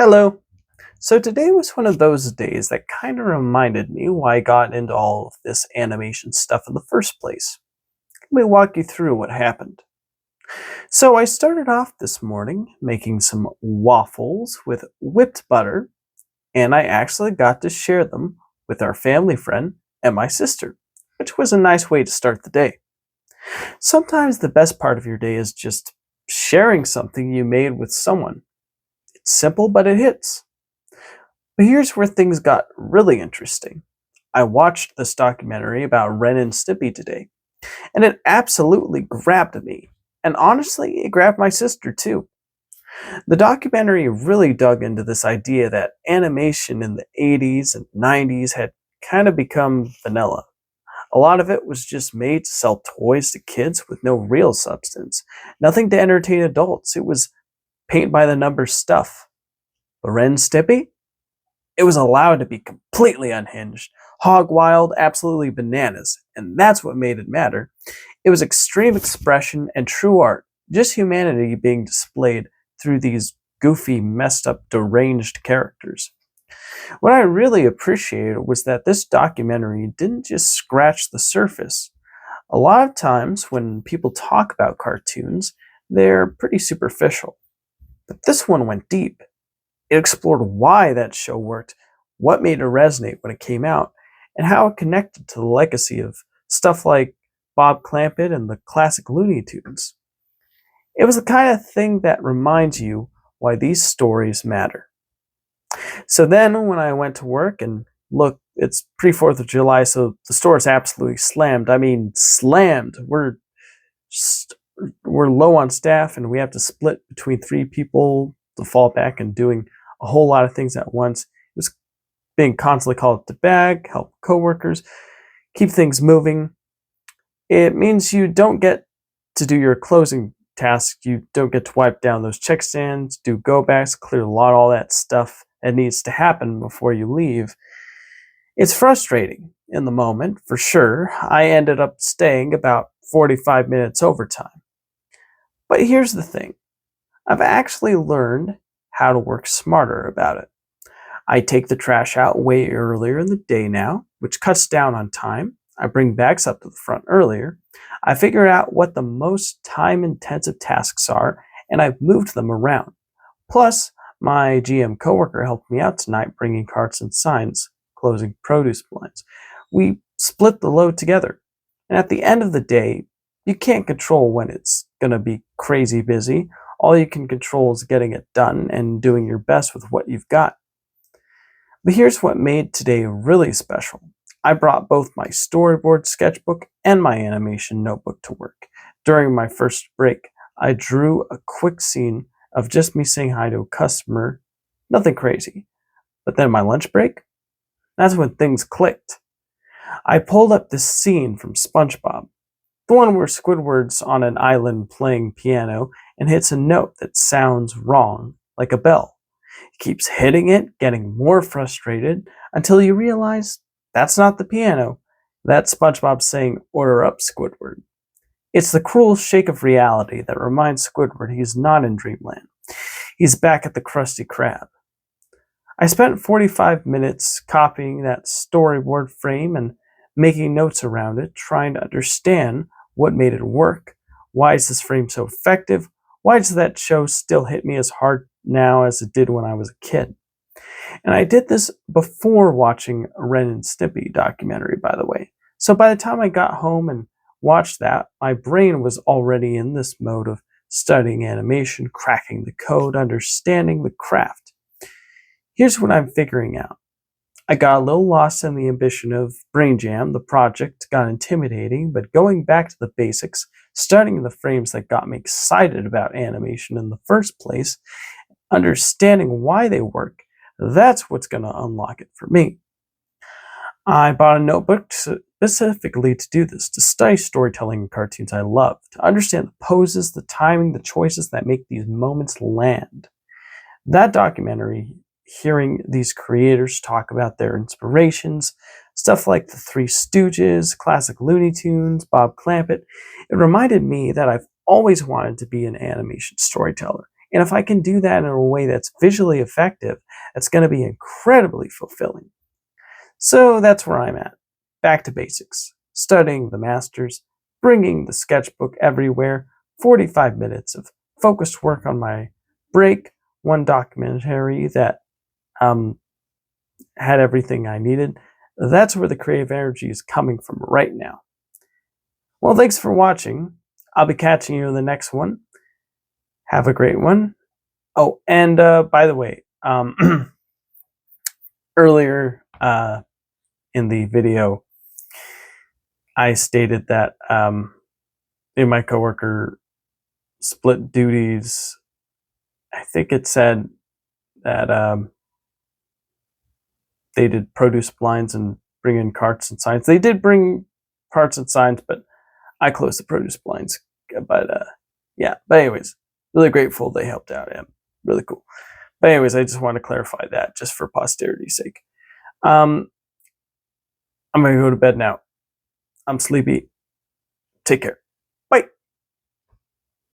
Hello. So today was one of those days that kind of reminded me why I got into all of this animation stuff in the first place. Let me walk you through what happened. So I started off this morning making some waffles with whipped butter, and I actually got to share them with our family friend and my sister, which was a nice way to start the day. Sometimes the best part of your day is just sharing something you made with someone. It's simple, but it hits. But here's where things got really interesting. I watched this documentary about Ren and Stimpy today, and it absolutely grabbed me. And honestly, it grabbed my sister too. The documentary really dug into this idea that animation in the 80s and 90s had kind of become vanilla. A lot of it was just made to sell toys to kids with no real substance, nothing to entertain adults. It was paint by the numbers stuff. But Ren and Stimpy? It was allowed to be completely unhinged, hog wild, absolutely bananas, and that's what made it matter. It was extreme expression and true art, just humanity being displayed through these goofy, messed up, deranged characters. What I really appreciated was that this documentary didn't just scratch the surface. A lot of times when people talk about cartoons, they're pretty superficial. But this one went deep. It explored why that show worked, what made it resonate when it came out, and how it connected to the legacy of stuff like Bob Clampett and the classic Looney Tunes. It was the kind of thing that reminds you why these stories matter. So then, when I went to work and look, it's pre 4th of July, so the store is absolutely slammed. I mean, slammed. Just, we're low on staff, and we have to split between three people to fall back and doing a whole lot of things at once. It was being constantly called to bag, help coworkers, keep things moving. It means you don't get to do your closing tasks. You don't get to wipe down those check stands, do go backs, clear the lot, all that stuff that needs to happen before you leave. It's frustrating in the moment, for sure. I ended up staying about 45 minutes overtime. But here's the thing. I've actually learned how to work smarter about it. I take the trash out way earlier in the day now, which cuts down on time. I bring bags up to the front earlier. I figured out what the most time intensive tasks are, and I've moved them around. Plus, my GM coworker helped me out tonight bringing carts and signs, closing produce blinds. We split the load together. And at the end of the day, you can't control when it's going to be crazy busy. All you can control is getting it done and doing your best with what you've got. But here's what made today really special. I brought both my storyboard sketchbook and my animation notebook to work. During my first break, I drew a quick scene of just me saying hi to a customer. Nothing crazy. But then my lunch break, that's when things clicked. I pulled up this scene from SpongeBob, the one where Squidward's on an island playing piano and hits a note that sounds wrong, like a bell. He keeps hitting it, getting more frustrated, until you realize that's not the piano. That's SpongeBob saying, "Order up, Squidward." It's the cruel shake of reality that reminds Squidward he's not in dreamland. He's back at the Krusty Krab. I spent 45 minutes copying that storyboard frame and making notes around it, trying to understand what made it work. Why is this frame so effective? Why does that show still hit me as hard now as it did when I was a kid? And I did this before watching a Ren and Stimpy documentary, by the way. So by the time I got home and watched that, my brain was already in this mode of studying animation, cracking the code, understanding the craft. Here's what I'm figuring out. I got a little lost in the ambition of Brain Jam. The project got intimidating, but going back to the basics, studying the frames that got me excited about animation in the first place, understanding why they work, that's what's going to unlock it for me. I bought a notebook specifically to do this, to study storytelling in cartoons I love, to understand the poses, the timing, the choices that make these moments land. That documentary, hearing these creators talk about their inspirations, stuff like the Three Stooges, classic Looney Tunes, Bob Clampett, it reminded me that I've always wanted to be an animation storyteller. And if I can do that in a way that's visually effective, it's going to be incredibly fulfilling. So that's where I'm at. Back to basics. Studying the masters, bringing the sketchbook everywhere, 45 minutes of focused work on my break, one documentary that had everything I needed. That's where the creative energy is coming from right now. Well, thanks for watching. I'll be catching you in the next one. Have a great one. Oh, and by the way, earlier in the video, I stated that me and my coworker split duties. I think it said that they did produce blinds and bring in carts and signs. They did bring carts and signs, but I closed the produce blinds. But yeah. But anyways, really grateful they helped out. Yeah, really cool. But anyways, I just want to clarify that just for posterity's sake. I'm gonna go to bed now. I'm sleepy. Take care. Bye.